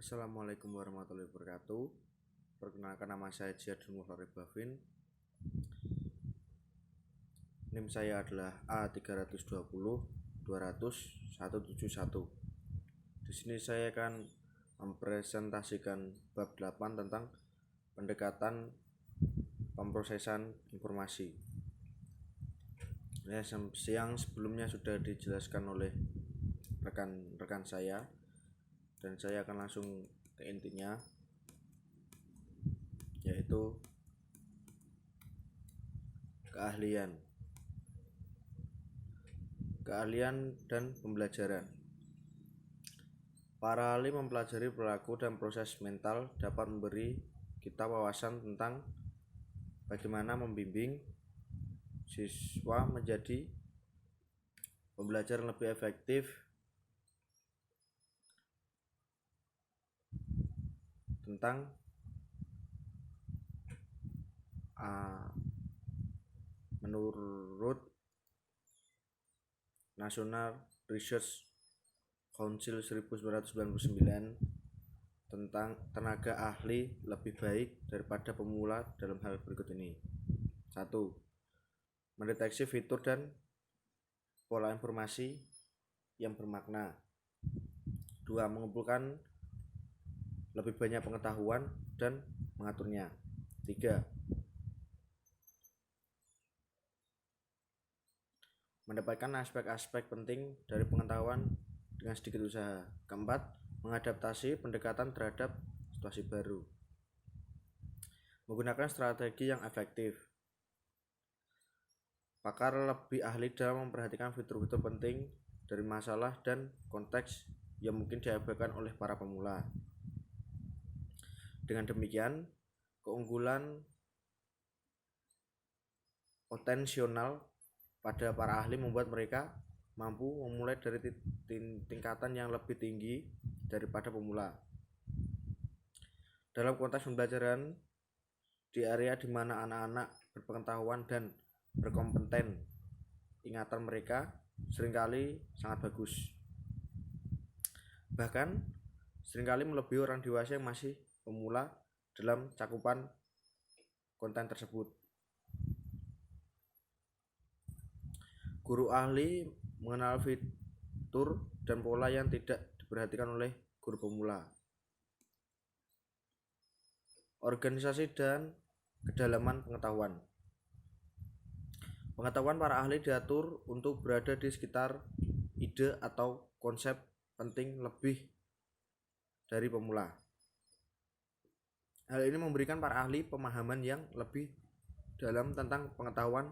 Assalamualaikum warahmatullahi wabarakatuh. Perkenalkan, nama saya Jihadul Muhtarib Bafin. NIM saya adalah A320-200-171. Di sini saya akan mempresentasikan bab 8 tentang pendekatan pemrosesan informasi. Yang sebelumnya sudah dijelaskan oleh rekan-rekan saya, dan saya akan langsung ke intinya, yaitu keahlian dan pembelajaran. Para ahli mempelajari perilaku dan proses mental dapat memberi kita wawasan tentang bagaimana membimbing siswa menjadi pembelajaran lebih efektif, tentang menurut National Research Council 1999 tentang tenaga ahli lebih baik daripada pemula dalam hal berikut ini. 1. Mendeteksi fitur dan pola informasi yang bermakna. 2. Mengumpulkan lebih banyak pengetahuan dan mengaturnya. 3. Mendapatkan aspek-aspek penting dari pengetahuan dengan sedikit usaha. 4. Mengadaptasi pendekatan terhadap situasi baru. Menggunakan strategi yang efektif. Pakar lebih ahli dalam memperhatikan fitur-fitur penting dari masalah dan konteks yang mungkin diabaikan oleh para pemula. Dengan demikian, keunggulan potensial pada para ahli membuat mereka mampu memulai dari tingkatan yang lebih tinggi daripada pemula. Dalam konteks pembelajaran di area di mana anak-anak berpengetahuan dan berkompeten, ingatan mereka seringkali sangat bagus. Bahkan seringkali melebihi orang dewasa yang masih pemula dalam cakupan konten tersebut. Guru ahli mengenal fitur dan pola yang tidak diperhatikan oleh guru pemula. Organisasi dan kedalaman pengetahuan. Pengetahuan para ahli diatur untuk berada di sekitar ide atau konsep penting lebih dari pemula. Hal ini memberikan para ahli pemahaman yang lebih dalam tentang pengetahuan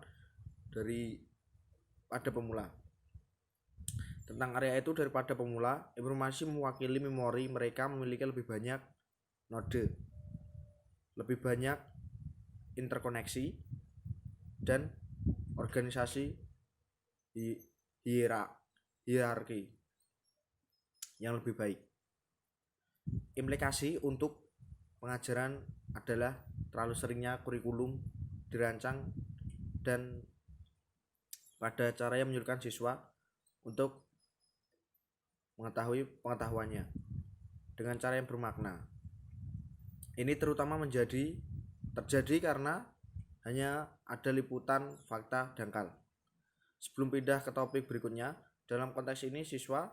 daripada pemula. Tentang area itu daripada pemula, informasi mewakili memori mereka memiliki lebih banyak node, lebih banyak interkoneksi, dan organisasi hierarki yang lebih baik. Implikasi untuk pengajaran adalah terlalu seringnya kurikulum dirancang dan pada cara yang menyulitkan siswa untuk mengetahui pengetahuannya dengan cara yang bermakna. Ini terutama terjadi karena hanya ada liputan fakta dangkal. Sebelum pindah ke topik berikutnya, dalam konteks ini siswa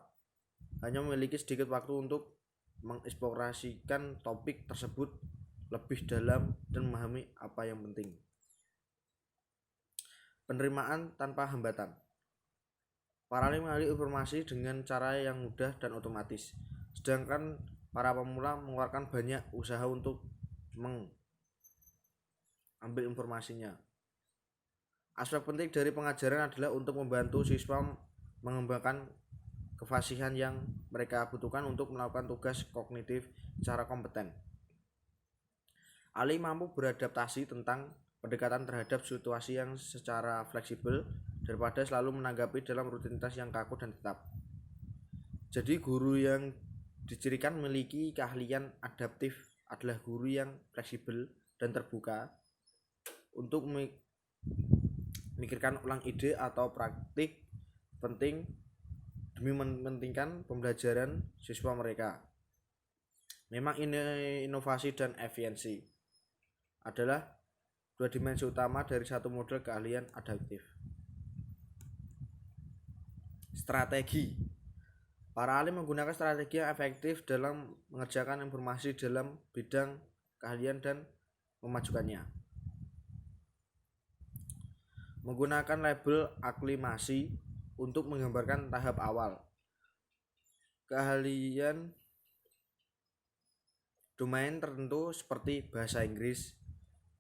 hanya memiliki sedikit waktu untuk mengeksplorasikan topik tersebut lebih dalam dan memahami apa yang penting. Penerimaan tanpa hambatan. Para ahli mengalih informasi dengan cara yang mudah dan otomatis, sedangkan para pemula mengeluarkan banyak usaha untuk mengambil informasinya. Aspek penting dari pengajaran adalah untuk membantu siswa mengembangkan kefasihan yang mereka butuhkan untuk melakukan tugas kognitif secara kompeten. Ahli mampu beradaptasi tentang pendekatan terhadap situasi yang secara fleksibel daripada selalu menanggapi dalam rutinitas yang kaku dan tetap. Jadi guru yang dicirikan memiliki keahlian adaptif adalah guru yang fleksibel dan terbuka untuk memikirkan ulang ide atau praktik penting demi mementingkan pembelajaran siswa mereka. Memang ini inovasi dan efisiensi adalah dua dimensi utama dari satu model keahlian adaptif. Strategi. Para ahli menggunakan strategi yang efektif dalam mengerjakan informasi dalam bidang keahlian dan memajukannya. Menggunakan label aklimasi untuk menggambarkan tahap awal. Keahlian domain tertentu seperti bahasa Inggris,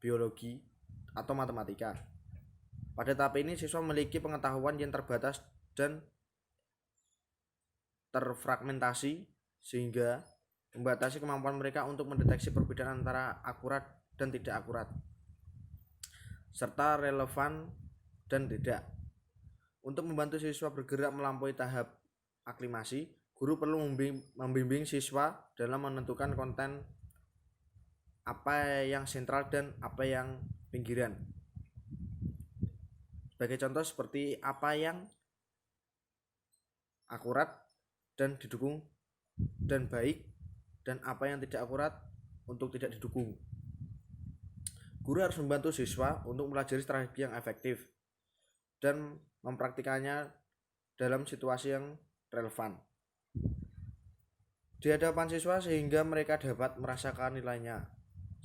biologi, atau matematika. Pada tahap ini siswa memiliki pengetahuan yang terbatas dan terfragmentasi sehingga membatasi kemampuan mereka untuk mendeteksi perbedaan antara akurat dan tidak akurat, serta relevan dan tidak. Untuk membantu siswa bergerak melampaui tahap aklimasi, guru perlu membimbing siswa dalam menentukan konten apa yang sentral dan apa yang pinggiran. Sebagai contoh seperti apa yang akurat dan didukung dan baik, dan apa yang tidak akurat untuk tidak didukung. Guru harus membantu siswa untuk mempelajari strategi yang efektif dan mempraktikannya dalam situasi yang relevan di hadapan siswa sehingga mereka dapat merasakan nilainya.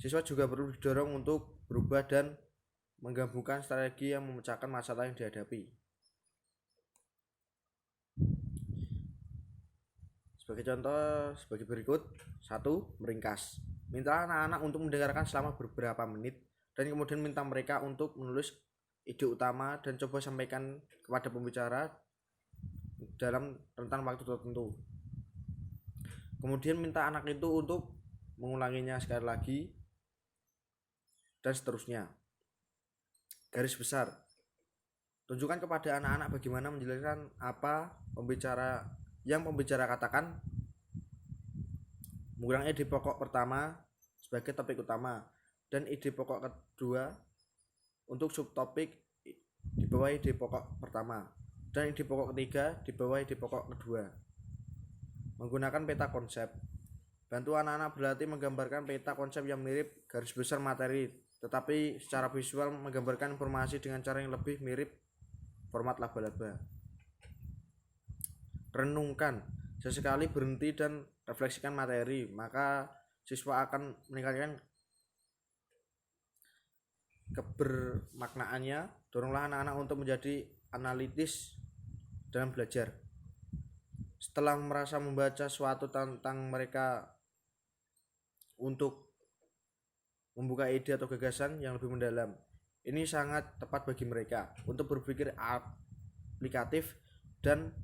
Siswa juga perlu didorong untuk berubah dan menggabungkan strategi yang memecahkan masalah yang dihadapi. Sebagai contoh sebagai berikut. 1. Meringkas. Minta anak-anak untuk mendengarkan selama beberapa menit dan kemudian minta mereka untuk menulis ide utama dan coba sampaikan kepada pembicara dalam rentang waktu tertentu. Kemudian minta anak itu untuk mengulanginya sekali lagi dan seterusnya. Garis besar. Tunjukkan kepada anak-anak bagaimana menjelaskan apa yang pembicara katakan, mengulangi ide pokok pertama sebagai topik utama dan ide pokok kedua untuk subtopik di bawah ide pokok pertama dan ide pokok ketiga di bawah ide pokok kedua. Menggunakan peta konsep. Bantu anak-anak berlatih menggambarkan peta konsep yang mirip garis besar materi, tetapi secara visual menggambarkan informasi dengan cara yang lebih mirip format laba-laba. Renungkan. Sesekali berhenti dan refleksikan materi, maka siswa akan meningkatkan kebermaknaannya. Doronglah anak-anak untuk menjadi analitis dalam belajar. Setelah merasa membaca suatu tentang mereka untuk membuka ide atau gagasan yang lebih mendalam. Ini sangat tepat bagi mereka untuk berpikir aplikatif dan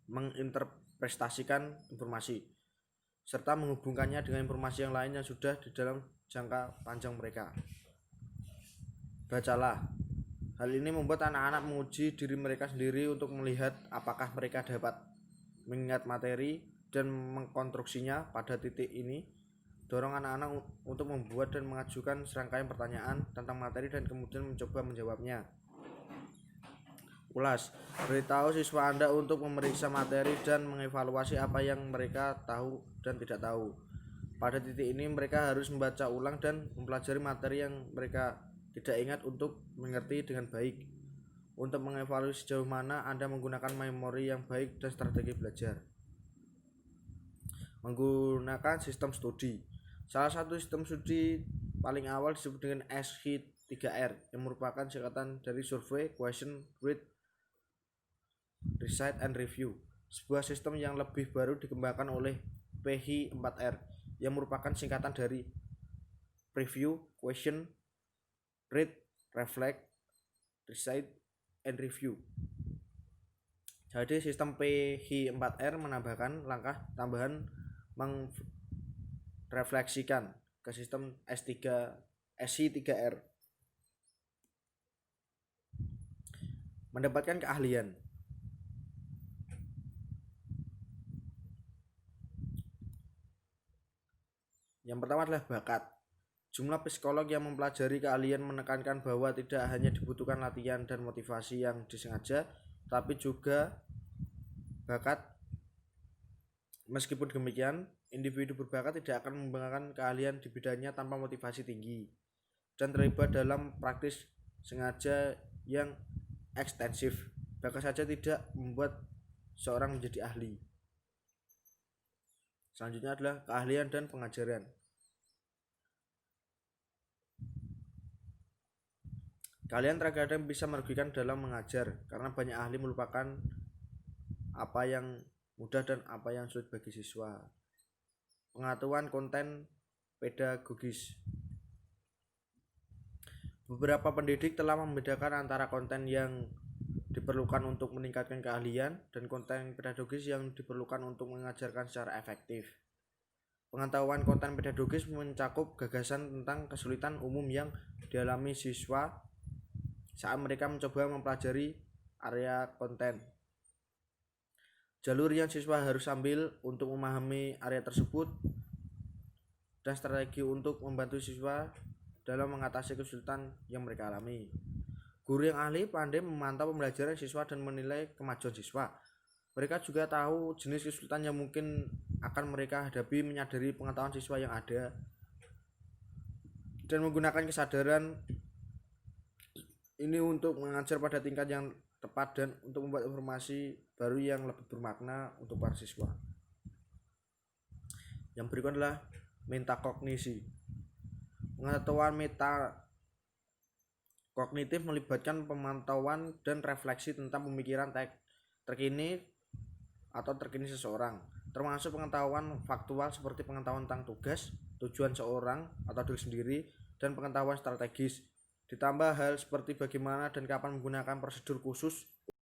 menginterpretasikan informasi serta menghubungkannya dengan informasi yang lain yang sudah di dalam jangka panjang mereka. Bacalah. Hal ini membuat anak-anak menguji diri mereka sendiri untuk melihat apakah mereka dapat mengingat materi dan mengkonstruksinya. Pada titik ini, dorong anak-anak untuk membuat dan mengajukan serangkaian pertanyaan tentang materi dan kemudian mencoba menjawabnya. Ulas. Beritahu siswa Anda untuk memeriksa materi dan mengevaluasi apa yang mereka tahu dan tidak tahu. Pada titik ini mereka harus membaca ulang dan mempelajari materi yang mereka tidak ingat untuk mengerti dengan baik. Untuk mengevaluasi sejauh mana Anda menggunakan memori yang baik dan strategi belajar. Menggunakan sistem studi. Salah satu sistem studi paling awal disebut dengan SH3R yang merupakan singkatan dari Survey, Question, Read, Recite, and Review. Sebuah sistem yang lebih baru dikembangkan oleh PH4R yang merupakan singkatan dari Preview, Question, Read, Reflect, Recite, and Review. Jadi sistem PH4R menambahkan langkah tambahan merefleksikan ke sistem SH3R. Mendapatkan keahlian. Yang pertama adalah bakat. Jumlah psikolog yang mempelajari keahlian menekankan bahwa tidak hanya dibutuhkan latihan dan motivasi yang disengaja, tapi juga bakat Meskipun demikian, individu berbakat tidak akan mengembangkan keahlian di bidangnya tanpa motivasi tinggi dan terlibat dalam praktis sengaja yang ekstensif. Bakat saja tidak membuat seorang menjadi ahli. Selanjutnya adalah keahlian dan pengajaran. Kalian terkadang bisa merugikan dalam mengajar karena banyak ahli melupakan apa yang mudah dan apa yang sulit bagi siswa. Pengetahuan konten pedagogis. Beberapa pendidik telah membedakan antara konten yang diperlukan untuk meningkatkan keahlian dan konten pedagogis yang diperlukan untuk mengajarkan secara efektif. Pengetahuan konten pedagogis mencakup gagasan tentang kesulitan umum yang dialami siswa saat mereka mencoba mempelajari area konten. Jalur yang siswa harus ambil untuk memahami area tersebut dan strategi untuk membantu siswa dalam mengatasi kesulitan yang mereka alami. Guru yang ahli pandai memantau pembelajaran siswa dan menilai kemajuan siswa. Mereka juga tahu jenis kesulitan yang mungkin akan mereka hadapi, menyadari pengetahuan siswa yang ada, dan menggunakan kesadaran ini untuk mengajar pada tingkat yang tepat dan untuk membuat informasi baru yang lebih bermakna untuk para siswa. Yang berikut adalah metakognisi. Pengetahuan metakognitif melibatkan pemantauan dan refleksi tentang pemikiran terkini seseorang, termasuk pengetahuan faktual seperti pengetahuan tentang tugas, tujuan seorang atau diri sendiri, dan pengetahuan strategis. Ditambah hal seperti bagaimana dan kapan menggunakan prosedur khusus